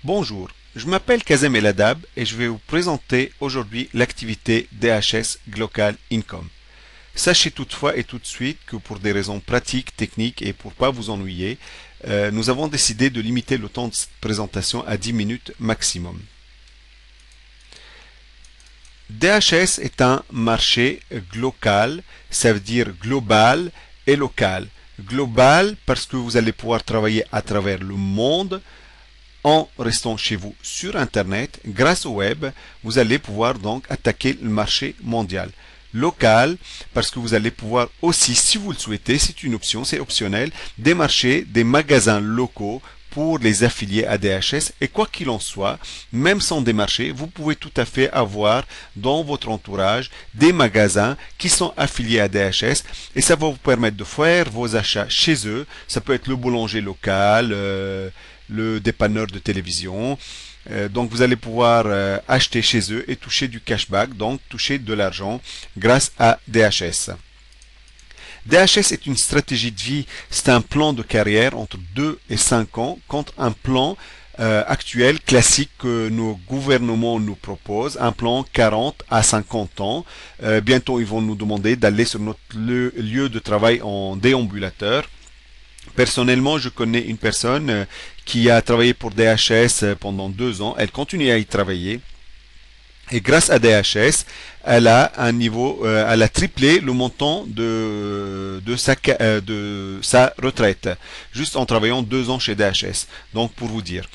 Bonjour, je m'appelle Kazem El Adab et je vais vous présenter aujourd'hui l'activité DHS Glocal Income. Sachez toutefois et tout de suite que pour des raisons pratiques, techniques et pour ne pas vous ennuyer, nous avons décidé de limiter le temps de cette présentation à 10 minutes maximum. DHS est un marché glocal, ça veut dire global et local. Global parce que vous allez pouvoir travailler à travers le monde en restant chez vous sur Internet. Grâce au web, vous allez pouvoir donc attaquer le marché mondial. Local, parce que vous allez pouvoir aussi, si vous le souhaitez, c'est une option, c'est optionnel, démarcher des magasins locaux pour les affiliés à DHS. Et quoi qu'il en soit, même sans démarcher, vous pouvez tout à fait avoir dans votre entourage des magasins qui sont affiliés à DHS et ça va vous permettre de faire vos achats chez eux. Ça peut être le boulanger local, le dépanneur de télévision. Donc vous allez pouvoir acheter chez eux et toucher du cashback, donc toucher de l'argent grâce à DHS. DHS est une stratégie de vie, c'est un plan de carrière entre 2 et 5 ans contre un plan actuel, classique que nos gouvernements nous proposent, un plan 40 à 50 ans. Bientôt, ils vont nous demander d'aller sur notre lieu de travail en déambulateur. Personnellement, je connais une personne qui a travaillé pour DHS pendant 2 ans. Elle continue à y travailler. Et grâce à DHS, elle a un niveau, elle a triplé le montant de sa retraite, juste en travaillant 2 ans chez DHS. Donc, pour vous dire.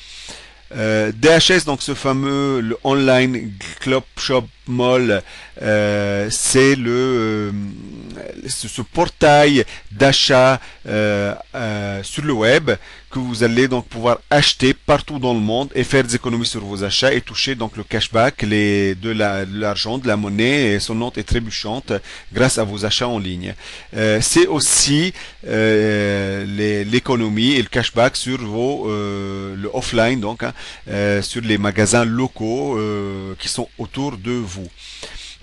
DHS, donc ce fameux le online club shop mall, c'est ce portail d'achat sur le web que vous allez donc pouvoir acheter partout dans le monde et faire des économies sur vos achats et toucher donc le cashback, de l'argent, de la monnaie sonnante et trébuchante grâce à vos achats en ligne. C'est aussi l'économie et le cashback sur le offline, donc sur les magasins locaux qui sont autour de vous.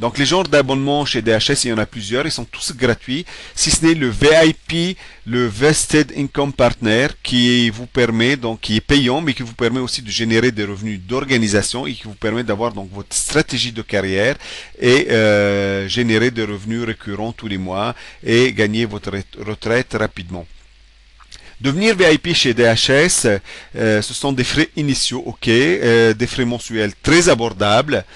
Donc les genres d'abonnements chez DHS, il y en a plusieurs, ils sont tous gratuits, si ce n'est le VIP, le Vested Income Partner, qui vous permet, donc qui est payant, mais qui vous permet aussi de générer des revenus d'organisation et qui vous permet d'avoir donc votre stratégie de carrière et générer des revenus récurrents tous les mois et gagner votre retraite rapidement. Devenir VIP chez DHS, ce sont des frais initiaux, ok, des frais mensuels très abordables,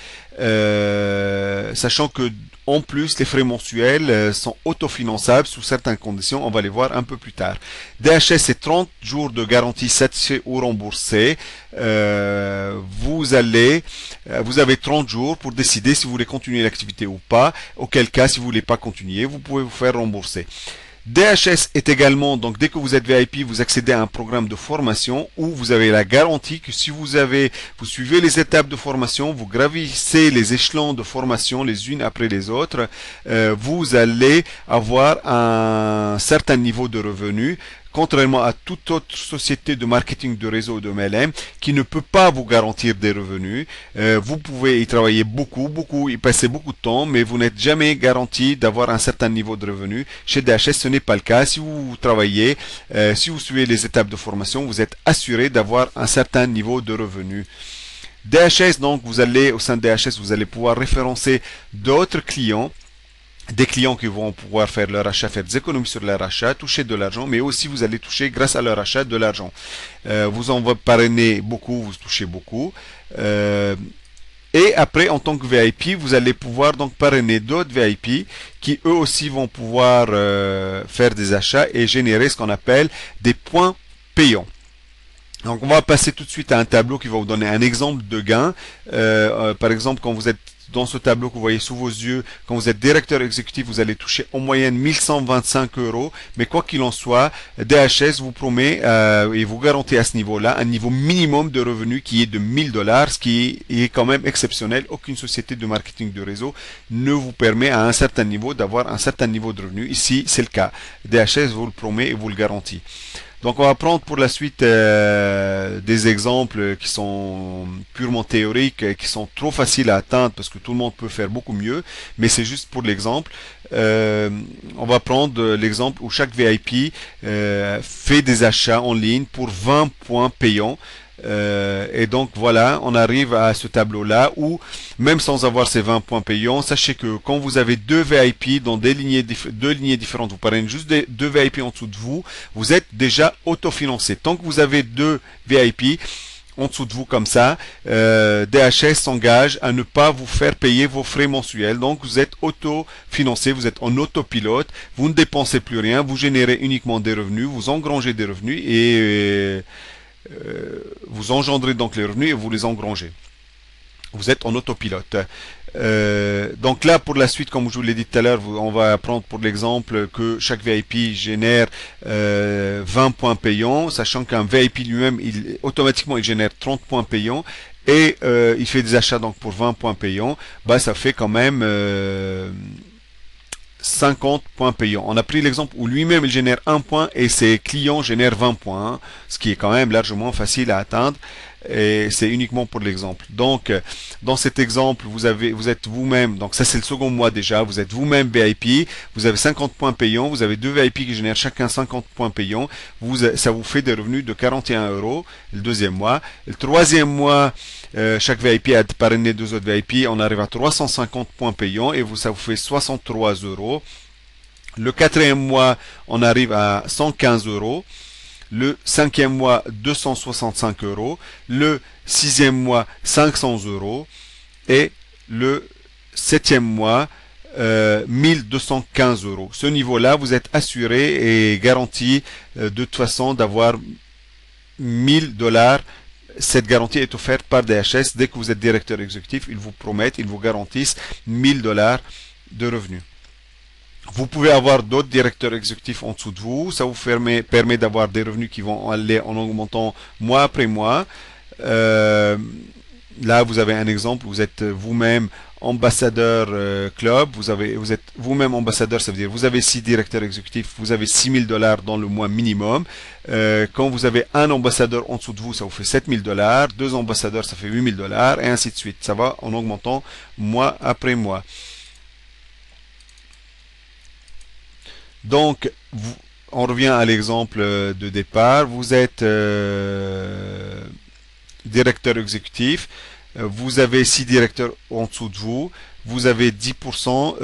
sachant que en plus les frais mensuels sont autofinançables sous certaines conditions, on va les voir un peu plus tard. DHS c'est 30 jours de garantie satisfait ou remboursé. Vous avez 30 jours pour décider si vous voulez continuer l'activité ou pas, auquel cas si vous voulez pas continuer, vous pouvez vous faire rembourser. DHS est également, donc dès que vous êtes VIP, vous accédez à un programme de formation où vous avez la garantie que si vous suivez les étapes de formation, vous gravissez les échelons de formation les unes après les autres, vous allez avoir un certain niveau de revenus, contrairement à toute autre société de marketing de réseau de MLM qui ne peut pas vous garantir des revenus. Vous pouvez y travailler y passer beaucoup de temps, mais vous n'êtes jamais garanti d'avoir un certain niveau de revenus. Chez DHS, ce n'est pas le cas. Si vous travaillez, si vous suivez les étapes de formation, vous êtes assuré d'avoir un certain niveau de revenus. DHS, donc, au sein de DHS, vous allez pouvoir référencer d'autres clients, des clients qui vont pouvoir faire leur achat, faire des économies sur leur achat, toucher de l'argent, mais aussi vous allez toucher grâce à leur achat de l'argent. Vous en parrainez beaucoup, vous touchez beaucoup. Et après, en tant que VIP, vous allez pouvoir donc parrainer d'autres VIP qui eux aussi vont pouvoir faire des achats et générer ce qu'on appelle des points payants. Donc on va passer tout de suite à un tableau qui va vous donner un exemple de gain. Par exemple, quand vous êtes dans ce tableau que vous voyez sous vos yeux, quand vous êtes directeur exécutif, vous allez toucher en moyenne 1125 €. Mais quoi qu'il en soit, DHS vous promet et vous garantit à ce niveau-là un niveau minimum de revenus qui est de 1000 $, ce qui est quand même exceptionnel. Aucune société de marketing de réseau ne vous permet à un certain niveau d'avoir un certain niveau de revenus. Ici, c'est le cas. DHS vous le promet et vous le garantit. Donc on va prendre pour la suite des exemples qui sont purement théoriques, qui sont trop faciles à atteindre parce que tout le monde peut faire beaucoup mieux, mais c'est juste pour l'exemple. On va prendre l'exemple où chaque VIP fait des achats en ligne pour 20 points payants. Et donc voilà, on arrive à ce tableau-là où, même sans avoir ces 20 points payants, sachez que quand vous avez deux VIP dans deux lignées différentes, vous parlez juste des deux VIP en dessous de vous, vous êtes déjà autofinancé. Tant que vous avez deux VIP en dessous de vous comme ça, DHS s'engage à ne pas vous faire payer vos frais mensuels. Donc vous êtes autofinancé, vous êtes en autopilote, vous ne dépensez plus rien, vous générez uniquement des revenus, vous engrangez des revenus et vous engendrez donc les revenus et vous les engrangez. Vous êtes en autopilote. Donc là, pour la suite, comme je vous l'ai dit tout à l'heure, on va prendre pour l'exemple que chaque VIP génère 20 points payants, sachant qu'un VIP lui-même, automatiquement, il génère 30 points payants et il fait des achats donc pour 20 points payants. Bah, ça fait quand même 50 points payants. On a pris l'exemple où lui-même il génère 1 point et ses clients génèrent 20 points, hein, ce qui est quand même largement facile à atteindre. Et c'est uniquement pour l'exemple. Donc, dans cet exemple, vous êtes vous-même, donc ça c'est le second mois déjà, vous êtes vous-même VIP, vous avez 50 points payants, vous avez deux VIP qui génèrent chacun 50 points payants, ça vous fait des revenus de 41 € le deuxième mois. Le troisième mois, chaque VIP a parrainé deux autres VIP, on arrive à 350 points payants et ça vous fait 63 €. Le quatrième mois, on arrive à 115 €. Le cinquième mois, 265 €. Le sixième mois, 500 €. Et le septième mois, 1215 €. Ce niveau-là, vous êtes assuré et garanti de toute façon d'avoir 1000 $. Cette garantie est offerte par DHS. Dès que vous êtes directeur exécutif, ils vous promettent, ils vous garantissent 1000 $ de revenus. Vous pouvez avoir d'autres directeurs exécutifs en dessous de vous. Ça vous permet d'avoir des revenus qui vont aller en augmentant mois après mois. Là, vous avez un exemple. Vous êtes vous-même ambassadeur club. Vous êtes vous-même ambassadeur. Ça veut dire vous avez 6 directeurs exécutifs. Vous avez 6000 $ dans le mois minimum. Quand vous avez un ambassadeur en dessous de vous, ça vous fait 7000 $. Deux ambassadeurs, ça fait 8000 $ et ainsi de suite. Ça va en augmentant mois après mois. Donc, on revient à l'exemple de départ. Vous êtes directeur exécutif. Vous avez 6 directeurs en dessous de vous. Vous avez 10%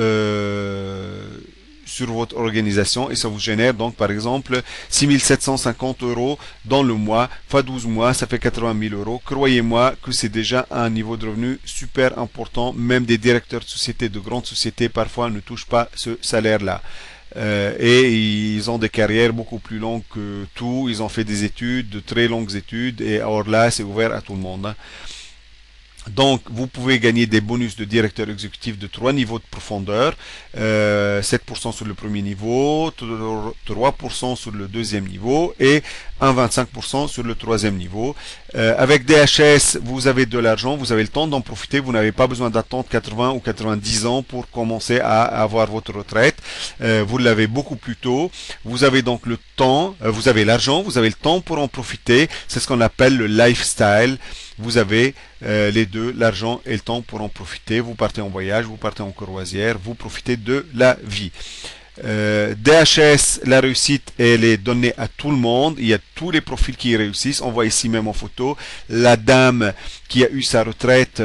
sur votre organisation et ça vous génère donc par exemple 6750 € dans le mois, fois 12 mois, ça fait 80 000 €. Croyez-moi que c'est déjà un niveau de revenu super important. Même des directeurs de sociétés, de grandes sociétés, parfois ne touchent pas ce salaire-là. Et ils ont des carrières beaucoup plus longues que tout. Ils ont fait des études, de très longues études, et or là, c'est ouvert à tout le monde, hein. Donc, vous pouvez gagner des bonus de directeur exécutif de 3 niveaux de profondeur, 7% sur le premier niveau, 3% sur le deuxième niveau et 1,25% sur le troisième niveau. Avec DHS, vous avez de l'argent, vous avez le temps d'en profiter, vous n'avez pas besoin d'attendre 80 ou 90 ans pour commencer à avoir votre retraite. Vous l'avez beaucoup plus tôt. Vous avez donc le temps, vous avez l'argent, vous avez le temps pour en profiter. C'est ce qu'on appelle le lifestyle. Vous avez les deux, l'argent et le temps pour en profiter. Vous partez en voyage, vous partez en croisière, vous profitez de la vie. DHS, la réussite, elle est donnée à tout le monde. Il y a tous les profils qui réussissent. On voit ici même en photo la dame qui a eu sa retraite,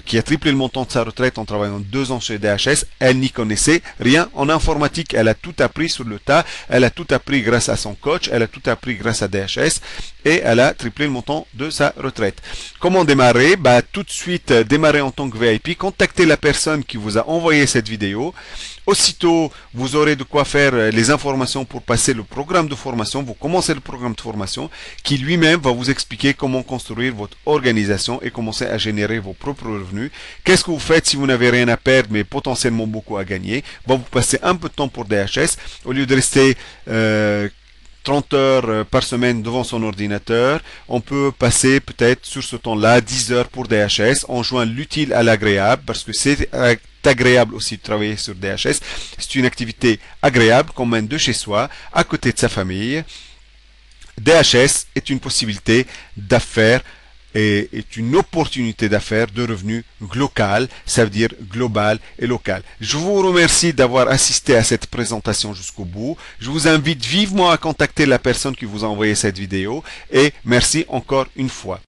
qui a triplé le montant de sa retraite en travaillant 2 ans chez DHS. Elle n'y connaissait rien en informatique. Elle a tout appris sur le tas. Elle a tout appris grâce à son coach. Elle a tout appris grâce à DHS. Et elle a triplé le montant de sa retraite. Comment démarrer? Bah, tout de suite, démarrer en tant que VIP. Contactez la personne qui vous a envoyé cette vidéo. Aussitôt, vous aurez de quoi faire les informations pour passer le programme de formation. Vous commencez le programme de formation qui lui-même va vous expliquer comment construire votre organisation et commencer à générer vos propres revenus. Qu'est-ce que vous faites si vous n'avez rien à perdre mais potentiellement beaucoup à gagner? Bon, vous passez un peu de temps pour DHS au lieu de rester 30 heures par semaine devant son ordinateur. On peut passer peut-être sur ce temps-là 10 heures pour DHS. On joint l'utile à l'agréable parce que c'est agréable aussi de travailler sur DHS. C'est une activité agréable qu'on mène de chez soi, à côté de sa famille. DHS est une possibilité d'affaires est une opportunité d'affaires de revenus local, ça veut dire global et local. Je vous remercie d'avoir assisté à cette présentation jusqu'au bout. Je vous invite vivement à contacter la personne qui vous a envoyé cette vidéo et merci encore une fois.